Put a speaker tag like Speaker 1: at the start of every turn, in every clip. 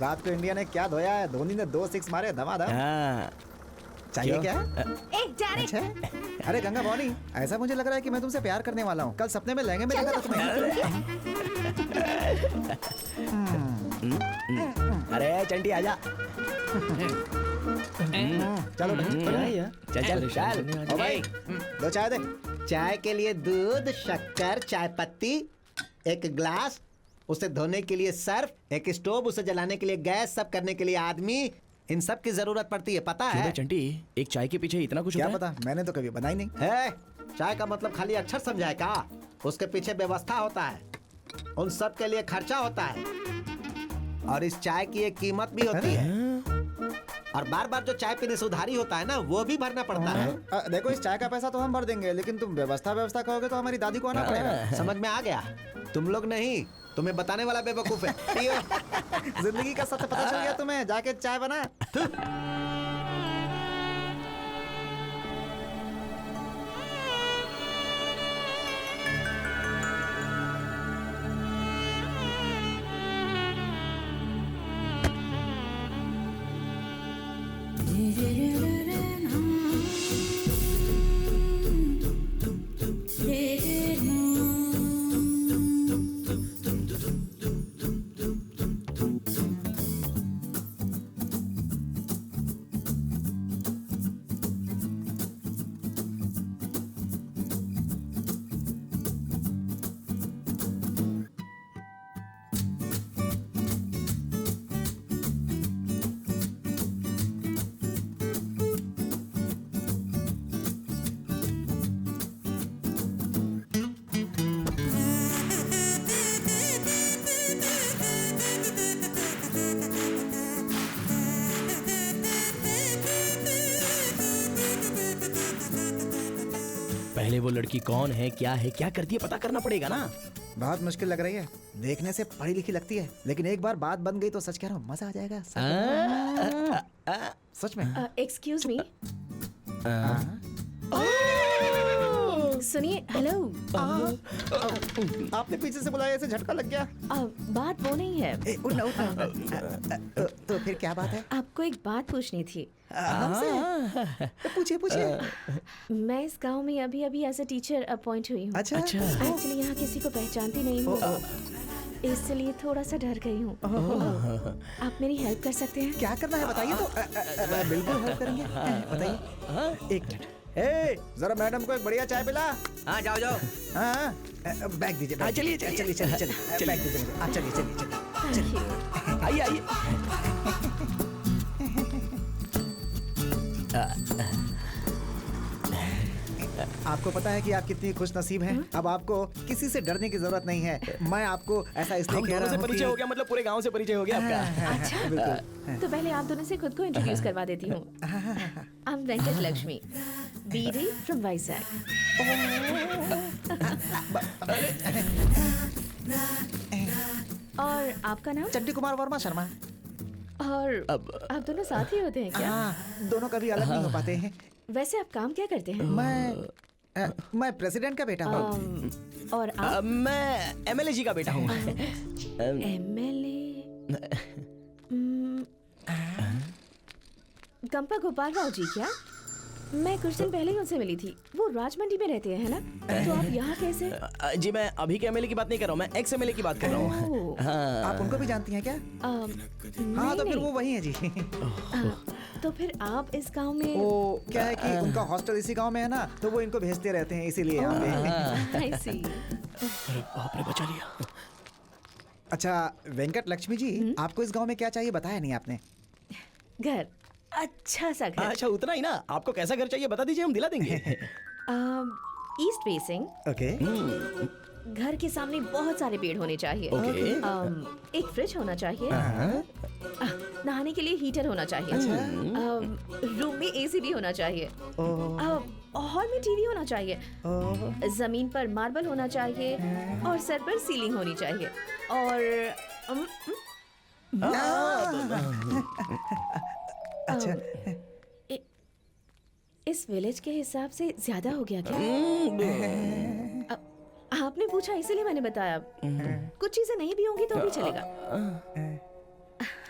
Speaker 1: रात को इंडिया ने क्या धोया है, धोनी ने 2 6 मारे धमाधम। चाहिए क्या?
Speaker 2: एक जा रहे।
Speaker 1: अच्छा? अरे गंगा भवानी, ऐसा मुझे लग रहा है कि मैं तुमसे प्यार करने वाला हूँ। कल सपने में लहंगे में देखा था तुम्हें।
Speaker 3: अरे चंटी आजा।
Speaker 1: चलो
Speaker 3: चल चल
Speaker 1: ओ भाई, 2 चाय दे। चाय के लिए दूध, शक्कर, चाय पत्ती, एक ग्लास, उसे धोने के लिए सर्फ, एक स्टोव, उसे जलाने के लिए गैस, सब करने के लिए आदमी, इन सब की जरूरत पड़ती है, पता है?
Speaker 3: चंटी, एक चाय के पीछे इतना कुछ
Speaker 1: क्या
Speaker 3: होता है?
Speaker 1: पता, मैंने तो कभी बनाई नहीं
Speaker 4: है। चाय का मतलब खाली अक्षर समझाए का? उसके पीछे व्यवस्था होता है, उन सब के लिए खर्चा होता है, और इस चाय की एक कीमत भी होती है, और बार बार जो चाय पीने से उधारी होता है ना, वो भी भरना पड़ता है।
Speaker 1: देखो, इस चाय का पैसा तो हम भर देंगे, लेकिन तुम व्यवस्था कहोगे तो हमारी दादी को आना पड़ेगा।
Speaker 4: समझ में आ गया? तुम लोग नहीं, तुम्हें बताने वाला बेवकूफ है।
Speaker 1: जिंदगी का सच पता चल गया तुम्हें, जाके चाय बना।
Speaker 3: पहले वो लड़की कौन है, क्या है, क्या करती है, पता करना पड़ेगा ना।
Speaker 1: बहुत मुश्किल लग रही है, देखने से पढ़ी लिखी लगती है, लेकिन एक बार बात बन गई तो सच कह रहा हूँ, मजा आ जाएगा। सच में।
Speaker 2: एक्सक्यूज मी, सुनिए। हेलो।
Speaker 1: आपने पीछे से बुलाया, ऐसे झटका लग गया।
Speaker 2: बात वो नहीं है।
Speaker 1: उठना। तो फिर क्या बात है?
Speaker 2: आपको एक बात पूछनी थी।
Speaker 1: हमसे? पूछिए।
Speaker 2: मैं इस गांव में अभी एज अ टीचर अपॉइंट हुई हूँ।
Speaker 1: अच्छा।
Speaker 2: एक्चुअली यहाँ किसी को पहचानती नहीं हूँ, इसलिए थोड़ा सा डर गई हूँ। आप मेरी हेल्प कर सकते हैं?
Speaker 1: क्या करना है बताइए तो। बिल्कुल हेल्प करेंगे, बताइए। 1 मिनट। जरा मैडम को एक बढ़िया चाय पिला।
Speaker 4: हाँ, जाओ।
Speaker 1: हाँ, बैग दीजिए। चलिए बैग दीजिए मुझे। चलिए।
Speaker 3: आइए।
Speaker 1: आपको पता है कि आप कितनी खुश नसीब हैं। अब आपको किसी से डरने की जरूरत नहीं है। मैं आपको ऐसा इसलिए कह रहा हूँ,
Speaker 3: परिचय हो गया, मतलब पूरे गांव से परिचय हो गया आपका।
Speaker 2: अच्छा, बिल्कुल। तो पहले आप दोनों से खुद को इंट्रोड्यूस करवा देती हूँ। I am Venkat Lakshmi, BD from Vizag. और आपका नाम?
Speaker 1: चंडी कुमार वर्मा शर्मा।
Speaker 2: और आप दोनों साथ ही होते हैं क्या?
Speaker 1: हाँ, दोनों कभी अलग नहीं हो पाते हैं।
Speaker 2: वैसे आप काम क्या करते हैं?
Speaker 1: मैं प्रेसिडेंट का बेटा हूँ।
Speaker 2: और आप?
Speaker 3: मैं एमएलए जी का बेटा हूँ।
Speaker 2: एमएलए गंपा गोपाल राव जी क्या? मैं कुछ दिन पहले ही उनसे मिली थी। वो राजमंडी में रहते हैं, है ना? तो आप यहाँ कैसे?
Speaker 3: जी, मैं अभी के एमएलए की बात नहीं कर रहा हूँ, मैं एक्स एमएलए की बात कर रहा हूँ।
Speaker 1: आप उनको भी जानती हैं क्या? हाँ, तो फिर वो वही है जी।
Speaker 2: तो फिर आप इस गांव में?
Speaker 1: वो क्या है कि उनका हॉस्टल इसी गांव में है ना, तो वो इनको भेजते रहते हैं, इसीलिए यहाँ पे।
Speaker 2: I see।
Speaker 3: अरे बाप रे, बचा लिया।
Speaker 1: अच्छा वेंकट लक्ष्मी जी, आपको इस गांव में क्या चाहिए बताया नहीं आपने?
Speaker 2: घर, अच्छा सा घर।
Speaker 3: अच्छा, उतना ही ना? आपको कैसा घर चाहिए बता दीजिए, हम दिला देंगे।
Speaker 2: East facing.
Speaker 1: ओके।
Speaker 2: घर के सामने बहुत सारे पेड़ होने चाहिए। एक फ्रिज होना चाहिए। नहाने के लिए हीटर होना चाहिए। रूम में एसी भी होना चाहिए। हॉल में टीवी होना चाहिए। जमीन पर मार्बल होना चाहिए और सर पर सीलिंग होनी चाहिए। और
Speaker 1: अच्छा,
Speaker 2: इस विलेज के हिसाब से ज्यादा हो गया क्या? आपने पूछा इसीलिए मैंने बताया। कुछ चीजें नहीं भी होंगी तो भी चलेगा।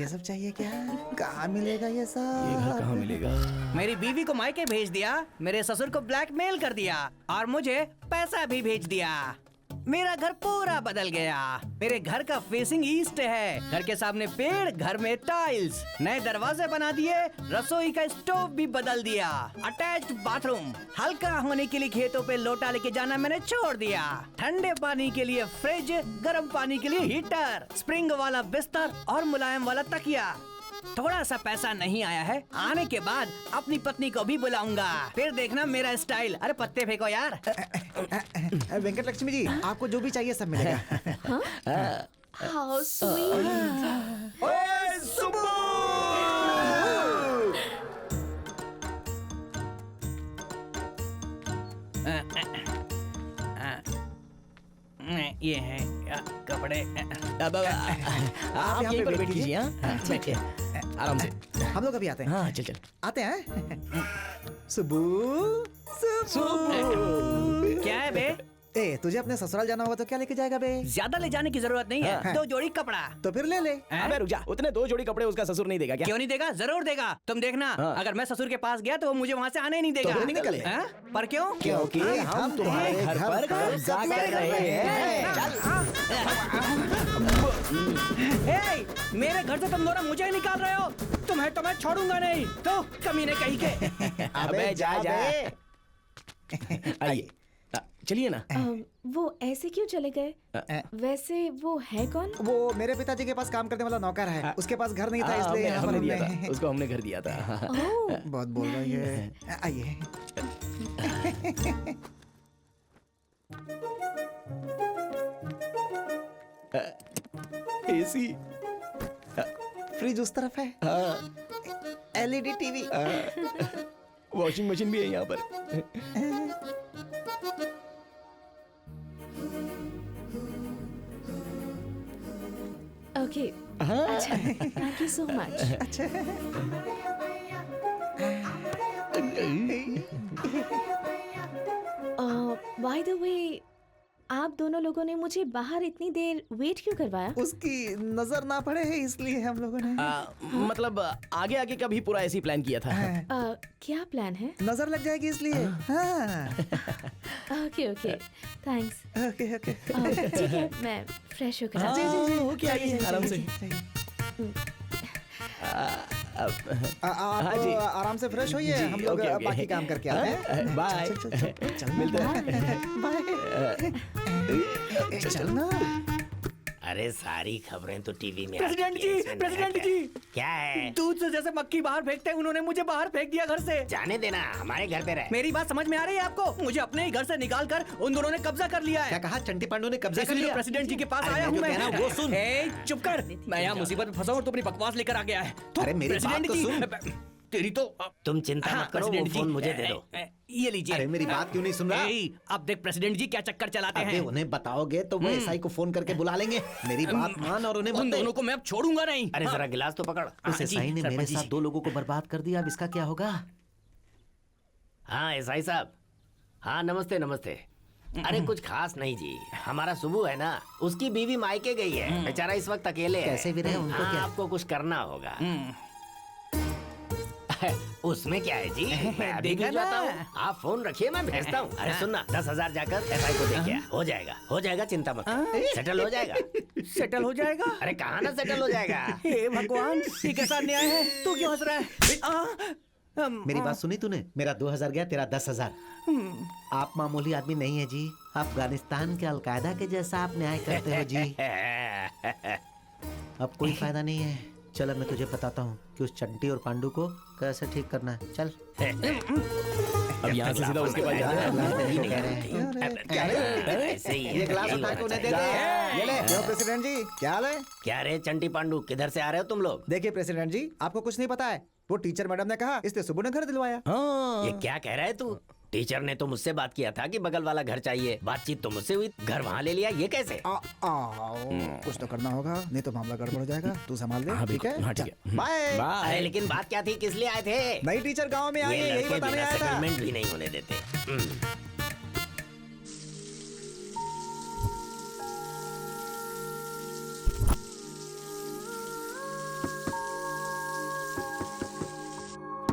Speaker 5: ये सब चाहिए क्या? कहाँ मिलेगा ये
Speaker 3: ये
Speaker 5: सब?
Speaker 3: घर कहाँ मिलेगा?
Speaker 6: मेरी बीवी को मायके भेज दिया, मेरे ससुर को ब्लैकमेल कर दिया और मुझे पैसा भी भेज दिया। मेरा घर पूरा बदल गया। मेरे घर का फेसिंग ईस्ट है। घर के सामने पेड़, घर में टाइल्स, नए दरवाजे बना दिए, रसोई का स्टोव भी बदल दिया, अटैच्ड बाथरूम। हल्का होने के लिए खेतों पे लोटा लेके जाना मैंने छोड़ दिया। ठंडे पानी के लिए फ्रिज, गर्म पानी के लिए हीटर, स्प्रिंग वाला बिस्तर और मुलायम वाला तकिया। थोड़ा सा पैसा नहीं आया है, आने के बाद अपनी पत्नी को भी बुलाऊंगा, फिर देखना मेरा स्टाइल। अरे पत्ते फेंको यार।
Speaker 5: वेंकट लक्ष्मी जी, आपको जो भी चाहिए सब मिलेगा।
Speaker 2: How sweet.
Speaker 5: ओए सुब्बू!
Speaker 6: ये है कपड़े।
Speaker 3: अब आप
Speaker 5: यहाँ
Speaker 3: यहीं
Speaker 5: पे
Speaker 3: पर
Speaker 5: बैठ
Speaker 3: बैठ कीजिए। हाँ बैठिए आराम से।
Speaker 5: हम लोग अभी आते हैं।
Speaker 3: हाँ चल चल।
Speaker 5: आते हैं। सुब्बू, सुब्बू।
Speaker 6: क्या है बे?
Speaker 5: ए, तुझे अपने ससुराल जाना होगा तो क्या लेके जाएगा बे?
Speaker 6: ज्यादा ले जाने की जरूरत नहीं है, 2 जोड़ी कपड़ा।
Speaker 5: तो फिर ले ले।
Speaker 3: अबे रुक जा, उतने 2 जोड़ी कपड़े उसका ससुर नहीं देगा क्या?
Speaker 6: क्यों नहीं देगा? जरूर देगा। तुम देखना,
Speaker 3: हाँ।
Speaker 6: अगर मैं ससुर के पास गया तो वो मुझे वहाँ से आने ही नहीं देगा।
Speaker 5: तो फिर निकले।
Speaker 6: हाँ? पर क्यों?
Speaker 3: क्योंकि हम तुम्हारे घर पर कब्जा कर रहे हैं।
Speaker 6: ए, मेरे घर से तुम दोनों मुझे ही निकाल रहे हो। तुम्हें तो मैं छोड़ूंगा नहीं। तो कमीने कहीं के।
Speaker 3: अबे जा जा। आइए चलिए ना।
Speaker 2: वो ऐसे क्यों चले गए? वैसे वो है कौन?
Speaker 5: वो मेरे पिताजी के पास काम करने वाला नौकर है। उसके पास घर नहीं था इसलिए यहाँ पर
Speaker 3: हमने दिया
Speaker 5: हमने।
Speaker 3: था उसको, हमने घर दिया था।
Speaker 2: ओह,
Speaker 5: बहुत बोल रही है। आइए।
Speaker 3: एसी।
Speaker 5: फ्रिज उस तरफ है। LED TV.
Speaker 3: वॉशिंग मशीन भी है यहाँ पर।
Speaker 2: ओके। अच्छा, thank you so much. By the way, आप दोनों लोगों ने मुझे बाहर इतनी देर वेट क्यों करवाया?
Speaker 5: उसकी नजर ना पड़े है इसलिए हम लोगों ने।
Speaker 3: मतलब आगे आगे का भी पूरा ऐसी प्लान किया था।
Speaker 2: क्या प्लान है?
Speaker 5: नजर लग जाएगी इसलिए। हाँ।
Speaker 2: Okay okay, thanks.
Speaker 5: Okay okay.
Speaker 2: ठीक है, मैं फ्रेश होकर आती हूँ।
Speaker 3: जी ओके आइए आराम से।
Speaker 5: आप
Speaker 3: जी।
Speaker 5: आराम से फ्रेश होइए। हम लोग
Speaker 3: ओके, ओके।
Speaker 5: बाकी काम करके आते हैं।
Speaker 3: बाय।
Speaker 5: चल
Speaker 3: मिलते हैं।
Speaker 5: बाय। चल ना।
Speaker 7: अरे सारी खबरें तो टीवी में
Speaker 6: प्रेसिडेंट
Speaker 7: आती हैं,
Speaker 6: जी,
Speaker 7: इसमें नया
Speaker 6: प्रेसिडेंट
Speaker 7: क्या-
Speaker 6: जी।
Speaker 7: क्या है?
Speaker 6: दूध से जैसे मक्खी बाहर फेंकते हैं, उन्होंने मुझे बाहर फेंक दिया घर से।
Speaker 7: जाने देना, हमारे घर पे रहे।
Speaker 6: मेरी बात समझ में आ रही है आपको? मुझे अपने ही घर से निकाल कर उन दोनों ने कब्जा कर लिया
Speaker 1: क्या
Speaker 6: है।
Speaker 1: कहा? चंटी पांडु ने कब्जा कर
Speaker 6: इसलिए
Speaker 1: लिया?
Speaker 6: प्रेसिडेंट जी के पास
Speaker 1: अरे
Speaker 6: आया
Speaker 1: मैं
Speaker 6: हूँ
Speaker 1: जो कह रहा हूँ वो सुन।
Speaker 6: ए, चुप कर। मैं यहाँ मुसीबत में फंसा हूँ और तू अपनी बकवास लेकर आ गया है। तो
Speaker 1: अरे मेरी बात तो सुन।
Speaker 6: तेरी तो
Speaker 7: तुम चिंता
Speaker 6: हाँ,
Speaker 7: मत करो, वो
Speaker 6: प्रेसिडेंट जी,
Speaker 7: फोन मुझे दे दो।
Speaker 6: ये लीजिए।
Speaker 1: अरे मेरी बात क्यों नहीं सुन रहा?
Speaker 6: अब देख प्रेसिडेंट जी क्या चक्कर चलाते
Speaker 1: अबे
Speaker 6: हैं।
Speaker 1: उन्हें बताओगे तो वो एसआई को फोन करके बुला लेंगे। मेरी बात मान और उन्हें
Speaker 6: उन
Speaker 1: मत दे।
Speaker 6: दोनों को मैं अब छोड़ूंगा नहीं।
Speaker 7: अरे
Speaker 6: हाँ।
Speaker 7: जरा गिलास तो पकड़।
Speaker 1: उस
Speaker 6: हाँ जी,
Speaker 1: एसआई ने मेरे
Speaker 6: सरपंच जी।
Speaker 1: साथ 2 लोगों को बर्बाद कर दिया। अब इसका क्या होगा?
Speaker 7: हाँ एसआई साहब। हाँ नमस्ते नमस्ते। अरे कुछ खास नहीं जी, हमारा सुबू है ना, उसकी बीवी मायके गई है, बेचारा इस वक्त अकेले है।
Speaker 1: कैसे भी रहे, उनको
Speaker 7: हाँ,
Speaker 1: क्या?
Speaker 7: आपको कुछ करना होगा। उसमें क्या है जी, मैं अभी
Speaker 6: देखा
Speaker 7: भिजवाता
Speaker 6: ना?
Speaker 7: हूँ। आप फोन रखिए, मैं भेजता हूँ। अरे सुनना, 10,000 जाकर एसआई को दे के आ। हो जाएगा, चिंता मत कर। सेटल हो जाएगा।
Speaker 6: सेटल हो जाएगा।
Speaker 7: अरे कहाँ ना सेटल हो जाएगा।
Speaker 6: हे भगवान, ये कैसा अन्याय है? तू क्यों हंस रहा है?
Speaker 1: मेरी बात सुनी तूने? मेरा 2,000 गया, तेरा 10,000। आप मामूली आदमी नहीं है जी। अफगानिस्तान के अलकायदा के जैसा आप न्याय करते हो जी। अब कोई फायदा नहीं है। चल अब मैं तुझे बताता हूँ कि उस चंटी और पांडु को कैसे ठीक करना है। चल।
Speaker 3: अब यहाँ से सीधा उसके पास जाना है।
Speaker 7: ऐसे ही है।
Speaker 1: ये ग्लास उठा के उन्हें दे दे।
Speaker 5: ये ले। क्यों प्रेसिडेंट जी, क्या हाल है?
Speaker 7: क्या रे चंटी पांडु, किधर से आ रहे हो तुम लोग?
Speaker 5: देखिए प्रेसिडेंट जी, आपको कुछ नहीं पता है। वो टीचर मैडम ने कहा, इसलिए सुबह ने घर दिलवाया।
Speaker 7: ये क्या कह रहा है तू? टीचर ने तो मुझसे बात किया था कि बगल वाला घर चाहिए। बातचीत तो मुझसे हुई, घर वहाँ ले लिया, ये कैसे?
Speaker 5: कुछ तो करना होगा, नहीं तो मामला गड़बड़ हो जाएगा। तू संभाल ले,
Speaker 3: हाँ,
Speaker 5: ठीक है?
Speaker 3: हाँ, ठीक है।
Speaker 5: चल, बाय।
Speaker 7: अरे लेकिन बात क्या थी, किस लिए आए थे?
Speaker 5: नई टीचर गांव में आई
Speaker 7: ये
Speaker 5: है, यही
Speaker 7: लड़के
Speaker 5: बताने
Speaker 7: बिना
Speaker 5: आया था।
Speaker 7: सेटलमेंट भी नहीं होने देते।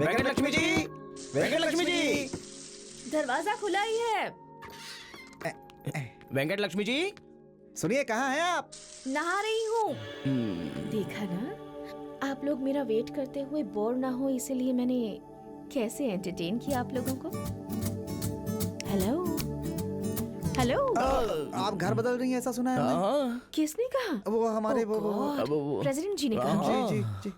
Speaker 5: वेंकट लक्ष्मी जी, वेंकट लक्ष्मी जी।
Speaker 2: दरवाजा खुला ही है।
Speaker 3: वेंकट लक्ष्मी जी।
Speaker 5: सुनिए, कहाँ हैं आप?
Speaker 2: नहा रही हूँ। देखा ना, आप लोग मेरा वेट करते हुए बोर ना हो, इसीलिए मैंने कैसे एंटरटेन किया आप लोगों को। Hello hello.
Speaker 5: आप घर बदल रही हैं ऐसा सुना है हमने।
Speaker 3: हाँ,
Speaker 2: किसने कहा?
Speaker 5: वो हमारे
Speaker 2: Oh
Speaker 5: वो
Speaker 2: God, प्रेसिडेंट जी ने कहा।
Speaker 5: जी जी जी।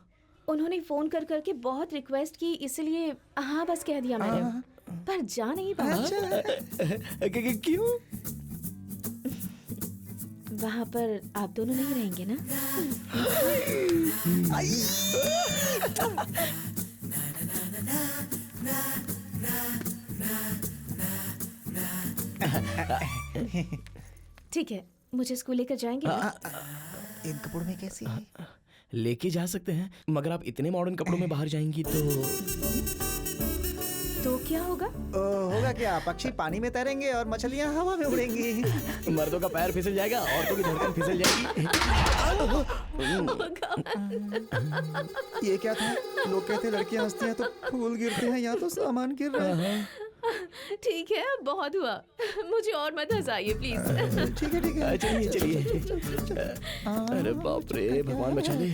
Speaker 2: उन्होंने फोन कर करके बहुत रिक्वेस्ट की, इसलिए हाँ बस कह दिया मैंने, पर जा नहीं पाया।
Speaker 3: क्यों?
Speaker 2: वहाँ पर आप दोनों नहीं रहेंगे ना? ठीक है, मुझे स्कूल लेकर जाएंगे ना?
Speaker 5: इन कपड़ों में कैसी है?
Speaker 3: लेके जा सकते हैं, मगर आप इतने मॉडर्न कपड़ों में बाहर जाएंगी
Speaker 2: तो क्या होगा?
Speaker 5: होगा क्या? पक्षी पानी में तैरेंगे और मछलियाँ हवा में उड़ेंगी।
Speaker 3: मर्दों का पैर फिसल जाएगा, औरतों की धड़कन फिसल जाएगी।
Speaker 5: ये क्या था? लोग कहते लड़कियाँ हंसती हैं तो फूल गिरते हैं, यहाँ तो सामान गिर रहा है।
Speaker 2: ठीक है, बहुत हुआ, मुझे और मत हंसाइए प्लीज।
Speaker 5: ठीक है ठीक है।
Speaker 3: चलिए चलिए। अरे बाप रे, भगवान बचा ले।